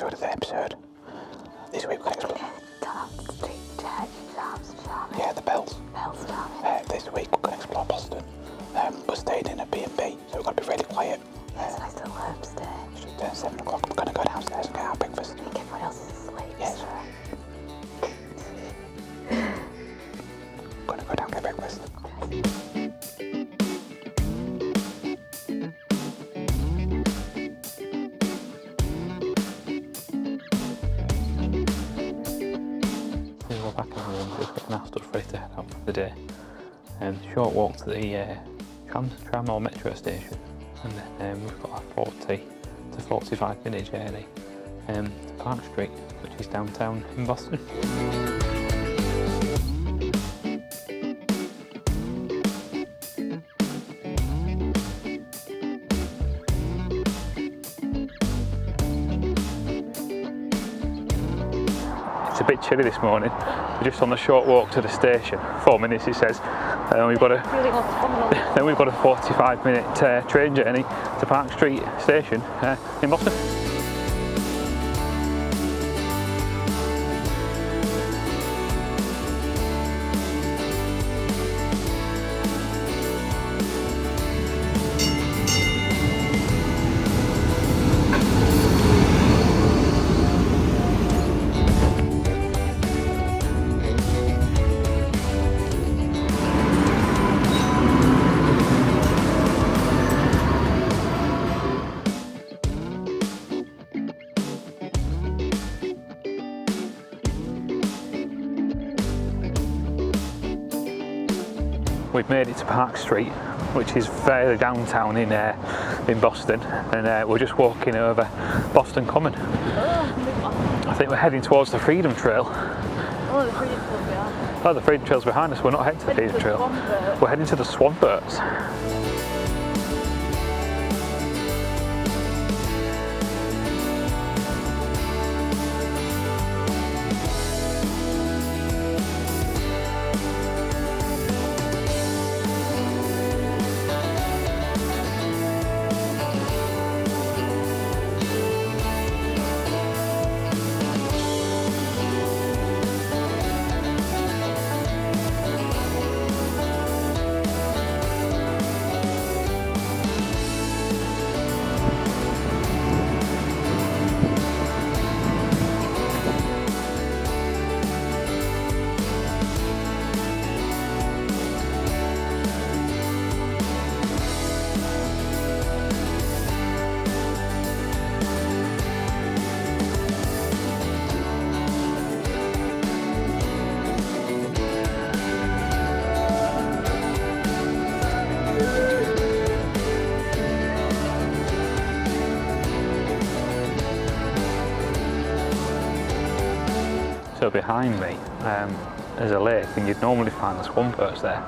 to the third episode. This week we're going to explore... Yeah, the bells. This week we're going to explore Boston. We're staying in a B&B, so we've got to be really quiet. It's a nice little homestay. It's 7 o'clock, we're going to go downstairs and get our breakfast. I think everyone else is asleep. Yes. We're going to go down and get breakfast. We're back in the room, just getting our stuff ready to head out for the day. Short walk to the tram or metro station, and then we've got a 40 to 45 minute journey to Park Street, which is downtown in Boston. It's a bit chilly this morning. We're just on the short walk to the station. 4 minutes it says. We've got then we've got a 45-minute train journey to Park Street station in Boston. We've made it to Park Street, which is fairly downtown in Boston, and we're just walking over Boston Common. I think we're heading towards the Freedom Trail. Oh, the Freedom Trail's behind us. Oh, the Freedom Trail's behind us. We're not heading to the Freedom Trail. We're heading to the Swanberts. So behind me there's a lake, and you'd normally find the Swanberts there,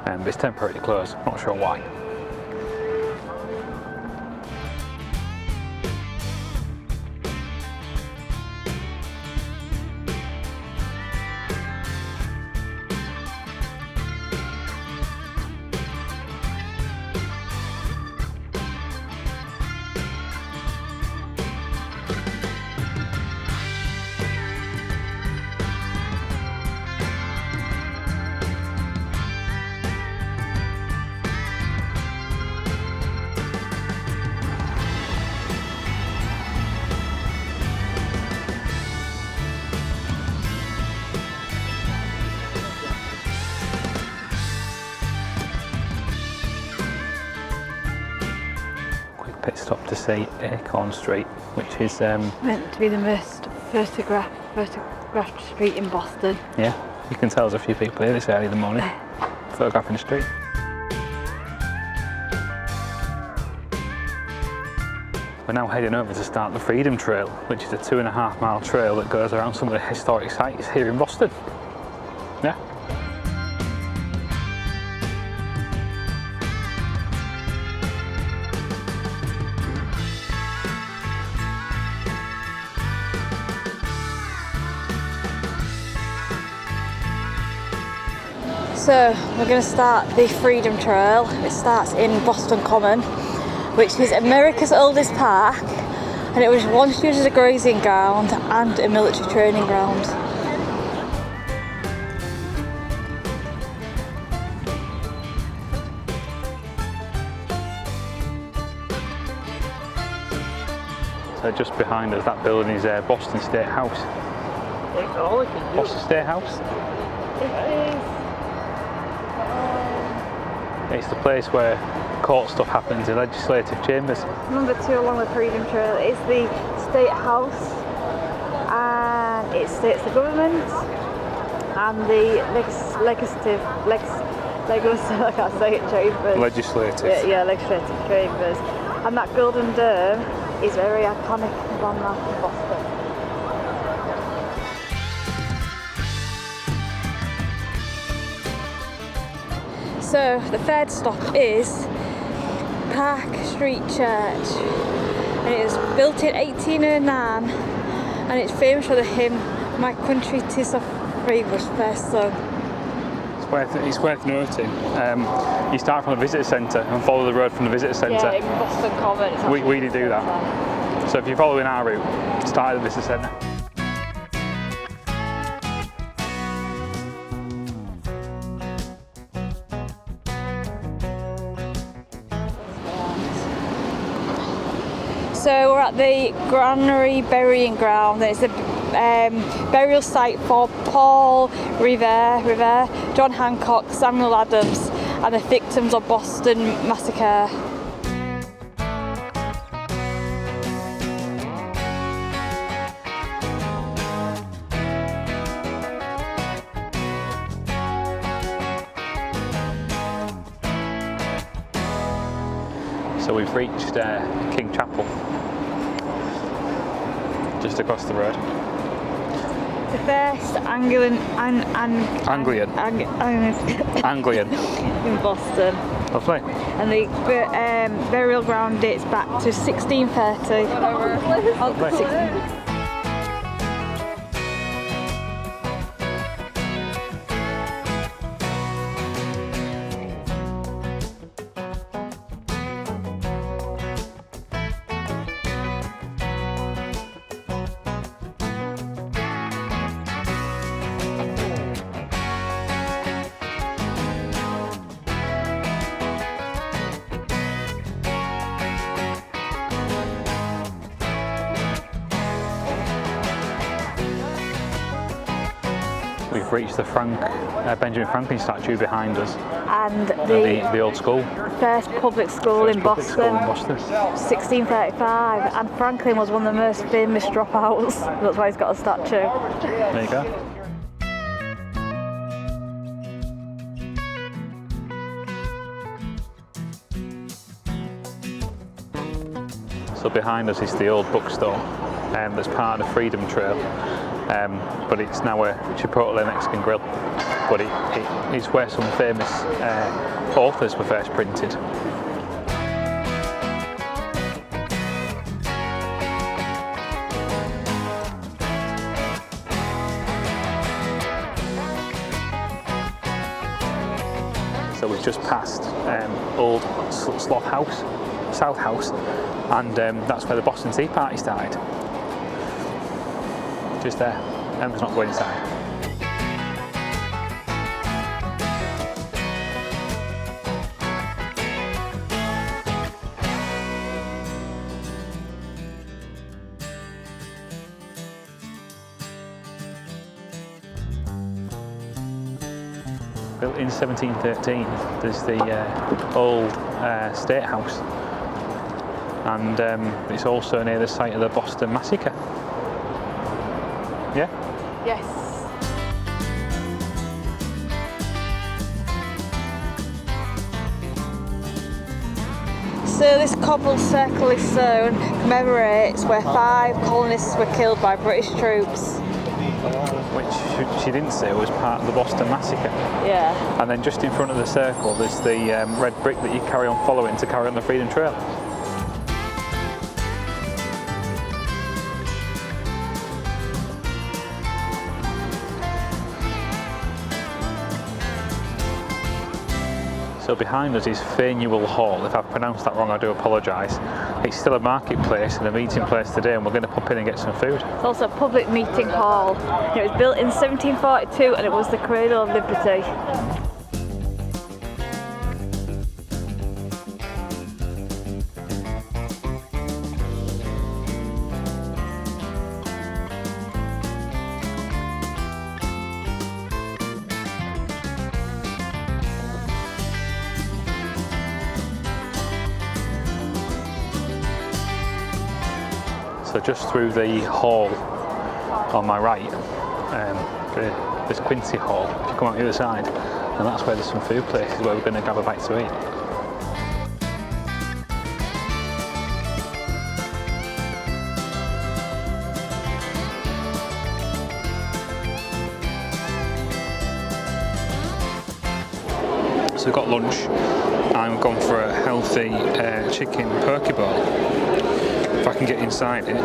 but it's temporarily closed. I'm not sure why. Pit stop to see Acorn Street, which is meant to be the most photographed street in Boston. Yeah, you can tell there's a few people here this early in the morning photographing the street. We're now heading over to start the Freedom Trail, which is a 2.5 mile trail that goes around some of the historic sites here in Boston. Yeah. So we're going to start the Freedom Trail. It starts in Boston Common, which is America's oldest park and it was once used as a grazing ground and a military training ground. So just behind us, that building is Boston State House. Boston State House? It's the place where court stuff happens in legislative chambers. Number 2 along the Freedom Trail is the State House, and it states the government and the legislative, I can't say it, chambers. Legislative. Yeah, legislative chambers. And that golden dome is very iconic landmark in Boston. So the third stop is Park Street Church, and it was built in 1809, and it's famous for the hymn "My Country 'Tis of Free" was first sung. It's worth noting. You start from the visitor centre and follow the road from the visitor centre. Yeah, in Boston Common. We did do that. So if you're following our route, start at the visitor centre. So we're at the Granary Burying Ground. It's the burial site for Paul Revere, John Hancock, Samuel Adams, and the victims of Boston Massacre. So we've reached King Chapel, just across the road. The first Anglian in Boston. Lovely. And the burial ground dates back to 1630. Lovely. We've reached the Benjamin Franklin statue behind us, and the old school. First public school in Boston. 1635, and Franklin was one of the most famous dropouts. That's why he's got a statue. There you go. So behind us is the old bookstore that's part of the Freedom Trail. But it's now a Chipotle Mexican grill. But it's where some famous authors were first printed. So we've just passed old South House, and that's where the Boston Tea Party started. Just there. Emma's not going inside. Built in 1713, there's the old State House, and it's also near the site of the Boston Massacre. Yeah? Yes. So this cobbled circle is sown commemorates where 5 colonists were killed by British troops. Which she didn't say was part of the Boston Massacre. Yeah. And then just in front of the circle there's the red brick that you carry on following to carry on the Freedom Trail. So So behind us is Faneuil Hall. If I've pronounced that wrong, I do apologise. It's still a marketplace and a meeting place today, and we're going to pop in and get some food. It's also a public meeting hall. It was built in 1742 and it was the cradle of liberty. So just through the hall on my right, there's Quincy Hall. If you come out the other side, and that's where there's some food places where we're going to grab a bite to eat. So we've got lunch. I'm going for a healthy chicken poke bowl. If I can get inside it.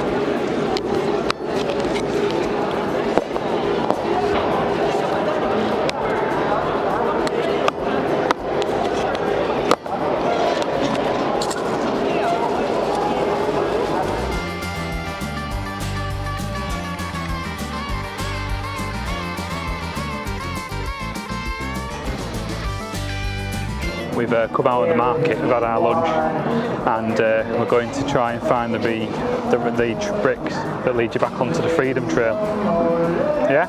We've come out of the market, we've had our lunch, and we're going to try and find the bricks that lead you back onto the Freedom Trail. Yeah?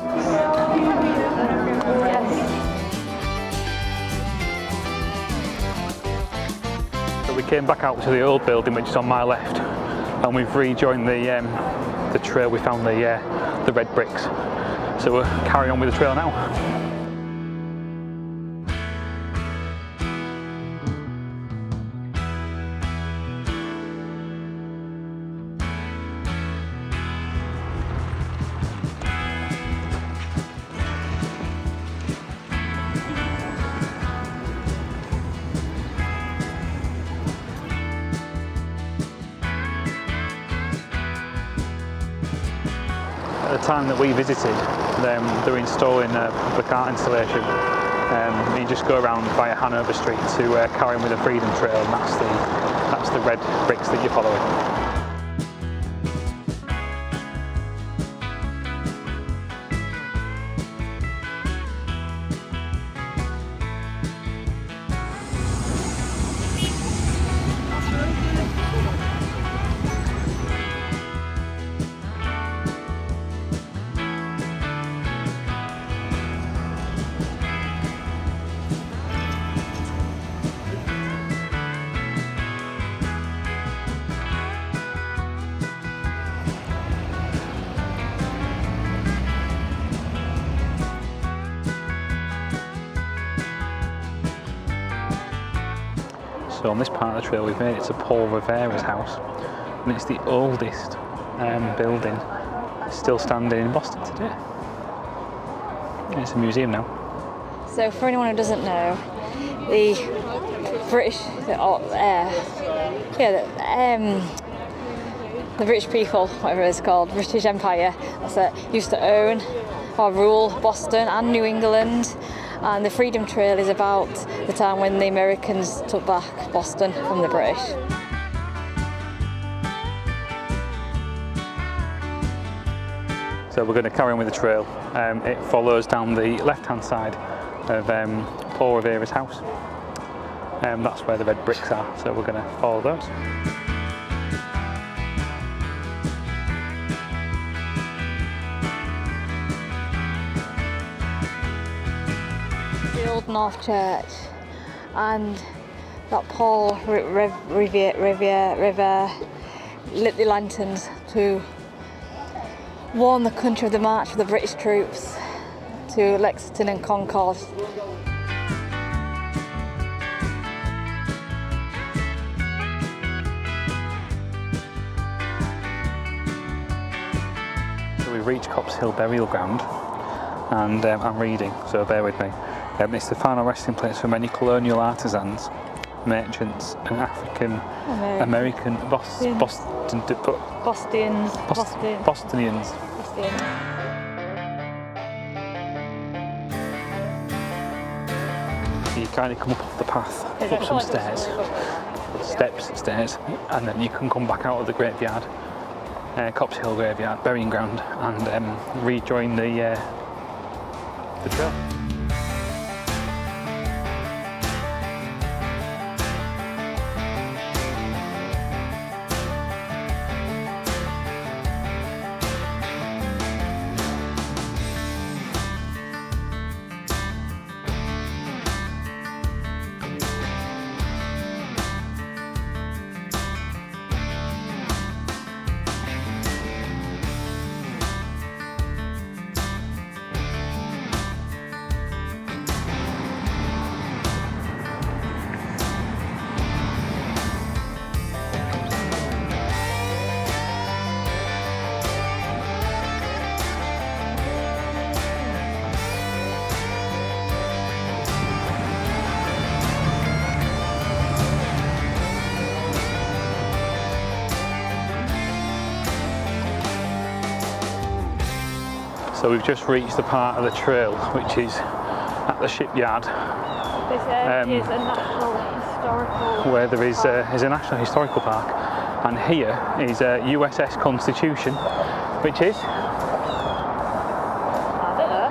So we came back out to the old building, which is on my left, and we've rejoined the trail. We found the red bricks. So we're carrying on with the trail now. At the time that we visited, they were installing a public art installation. You just go around via Hanover Street to carry on with the Freedom Trail, and that's the red bricks that you're following. So on this part of the trail we've made it to Paul Revere's house, and it's the oldest building still standing in Boston today. And it's a museum now. So for anyone who doesn't know, the British, the British people, whatever it's called, British Empire, that's it, used to own or rule Boston and New England. And the Freedom Trail is about the time when the Americans took back Boston from the British. So we're going to carry on with the trail. It follows down the left-hand side of Paul Revere's house. That's where the red bricks are, so we're going to follow those. The Old North Church and that Paul Revere lit the lanterns to warn the country of the march of the British troops to Lexington and Concord. So we've reached Cops Hill Burial Ground, and I'm reading, so bear with me. It's the final resting place for many colonial artisans, merchants, and African American Bostonians. So you kind of come up the path, up some stairs, stairs, and then you can come back out of the graveyard, Cops Hill graveyard, burying ground, and rejoin the trail. So we've just reached the part of the trail which is at the shipyard. This area is a national historical where there is a national historical park, and here is USS Constitution, which is. I don't know.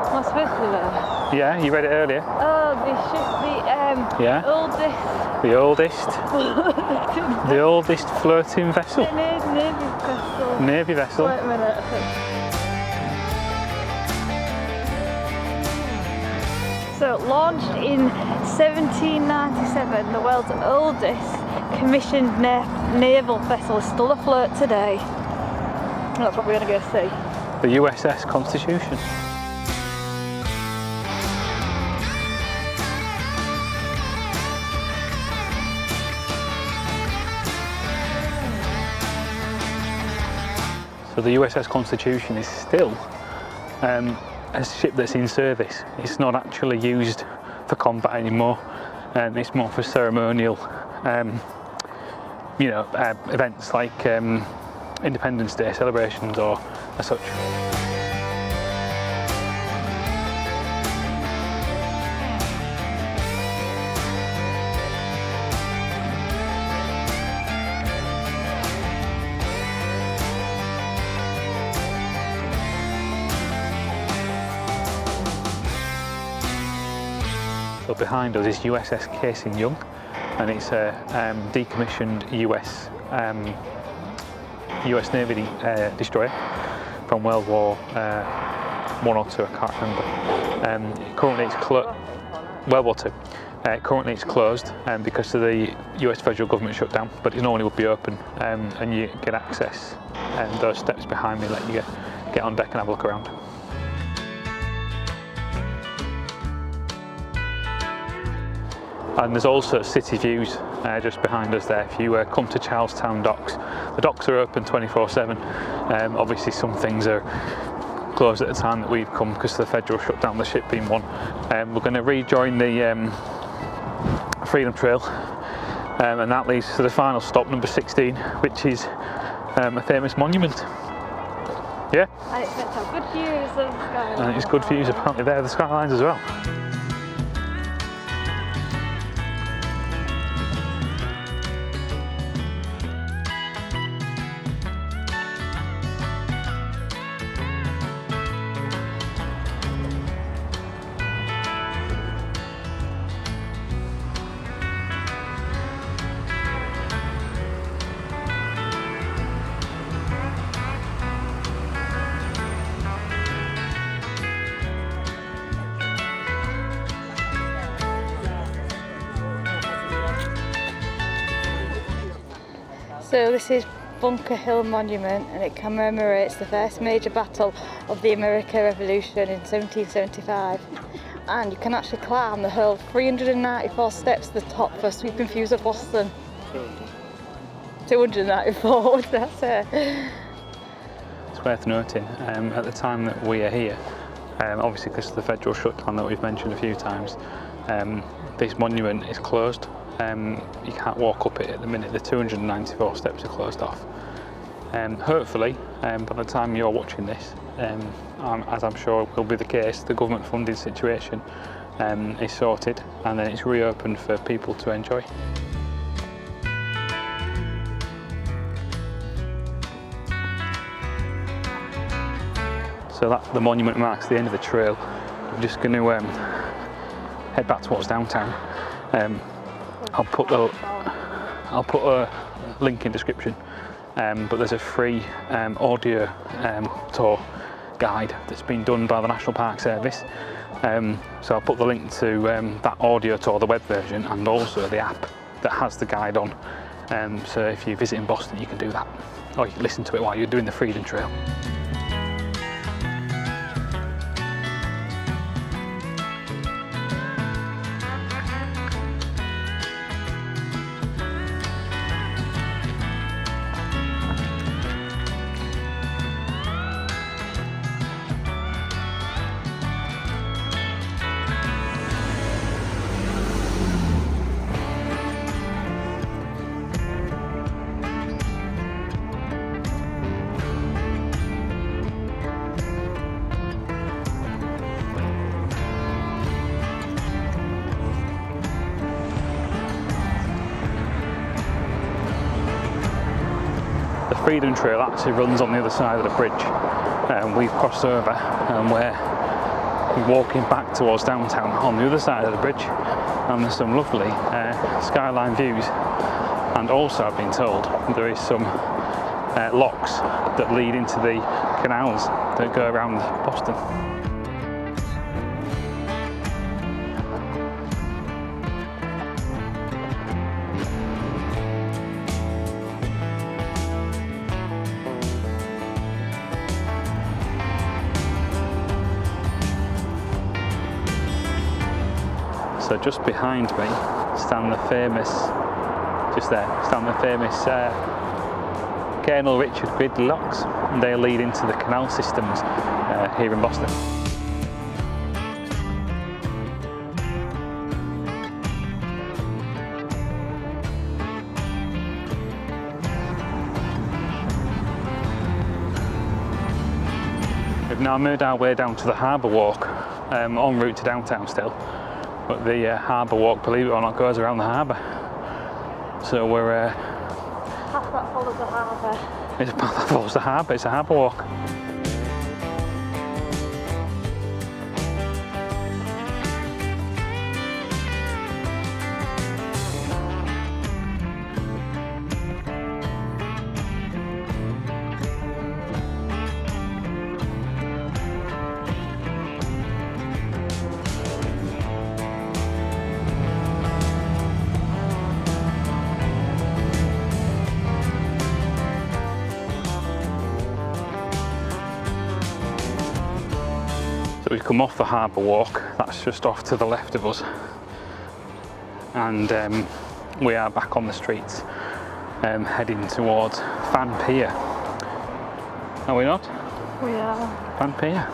Am I supposed to know? Yeah, you read it earlier. Oh, The oldest. The oldest floating vessel. Navy vessel. Navy vessel. Wait a minute, I think. So, launched in 1797, the world's oldest commissioned naval vessel is still afloat today. That's what we're going to go see. The USS Constitution. So the USS Constitution is still a ship that's in service. It's not actually used for combat anymore, and it's more for ceremonial, events like Independence Day celebrations or as such. So behind us is USS Casey Young, and it's a decommissioned US Navy destroyer from World War I or II, I can't remember. Currently it's World War II. Currently it's closed because of the US federal government shutdown, but it normally would be open, and you get access. And those steps behind me let you get on deck and have a look around. And there's also city views just behind us there. If you come to Charlestown docks, the docks are open 24/7. Obviously some things are closed at the time that we've come because the federal shut down, the ship being one. We're going to rejoin the Freedom Trail, and that leads to the final stop, number 16, which is a famous monument. Yeah? And it's meant to have good views of the skyline. And it's good views apparently there, the skylines as well. So this is Bunker Hill Monument, and it commemorates the first major battle of the American Revolution in 1775. And you can actually climb the whole 394 steps to the top for a sweeping views of Boston. 294, what did I say? It's worth noting, at the time that we are here, obviously because of the federal shutdown that we've mentioned a few times, this monument is closed. You can't walk up it at the minute. The 294 steps are closed off. Hopefully, by the time you're watching this, as I'm sure will be the case, the government funding situation is sorted, and then it's reopened for people to enjoy. So that's the monument marks the end of the trail. I'm just going to head back towards downtown. I'll put a link in description, but there's a free audio tour guide that's been done by the National Park Service. So I'll put the link to that audio tour, the web version, and also the app that has the guide on. So if you visit in Boston, you can do that, or you can listen to it while you're doing the Freedom Trail. The Freedom Trail actually runs on the other side of the bridge. We've crossed over and we're walking back towards downtown on the other side of the bridge, and there's some lovely skyline views, and also I've been told there is some locks that lead into the canals that go around Boston. So just behind me stand the famous, Colonel Richard Gridley locks, and they lead into the canal systems here in Boston. We've now made our way down to the Harbour Walk, en route to downtown still. But the Harbour Walk, believe it or not, goes around the harbour. So we're... Path that follows the harbour. It's a path that follows the harbour, it's a harbour walk. We've come off the Harbour Walk, that's just off to the left of us, and we are back on the streets heading towards Fan Pier. Are we not? We are. Fan Pier.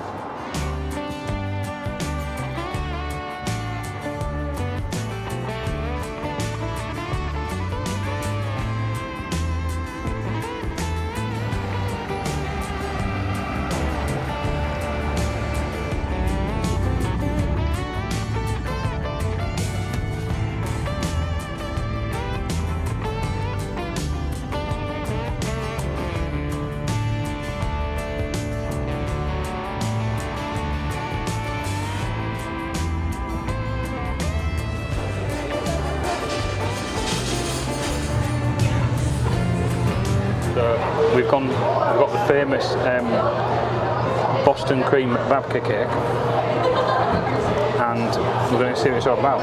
We've got the famous Boston cream babka cake, and we're going to see what it's all about.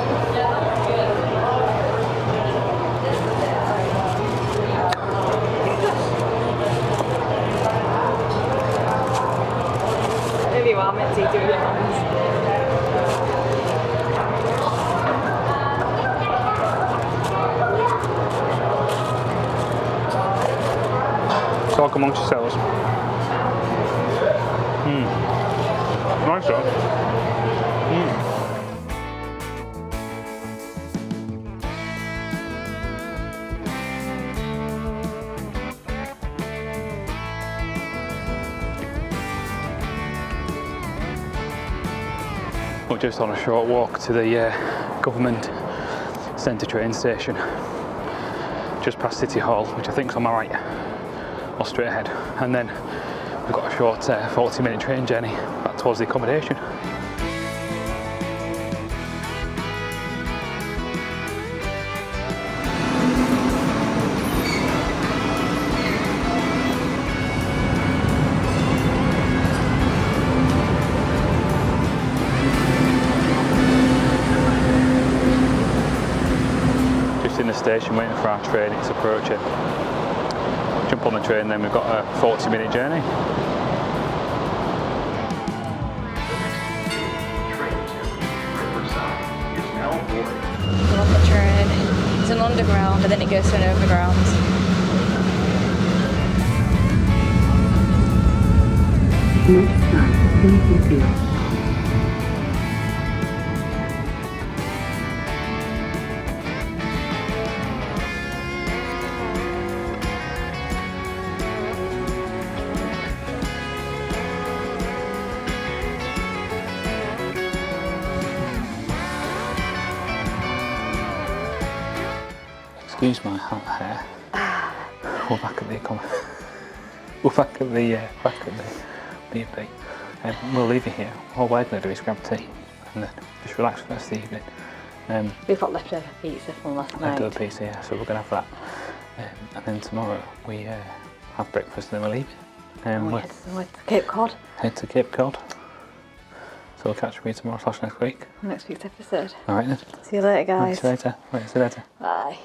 Maybe you are meant to do it. Talk amongst yourselves. Nice though. We're just on a short walk to the government centre train station, just past City Hall, which I think is on my right, or straight ahead, and then we've got a short 40-minute train journey back towards the accommodation. In the station waiting for our train, it's approaching. Jump on the train, then we've got a 40-minute journey. We're on the train. It's an underground and then it goes to an overground. Next stop, Adventurous Pair. Excuse my hair. We're back at the we're back at the B&B. We'll leave you here. All we're going to do is grab tea and then just relax for the rest of the evening. We've got leftover pizza from last night. Leftover pizza, yeah. So we're going to have that. And then tomorrow we have breakfast and then we'll leave. We head to Cape Cod. Head to Cape Cod. So we'll catch you tomorrow/next week. Next week's episode. All right then. See you later, guys. See you later. See you later. Bye.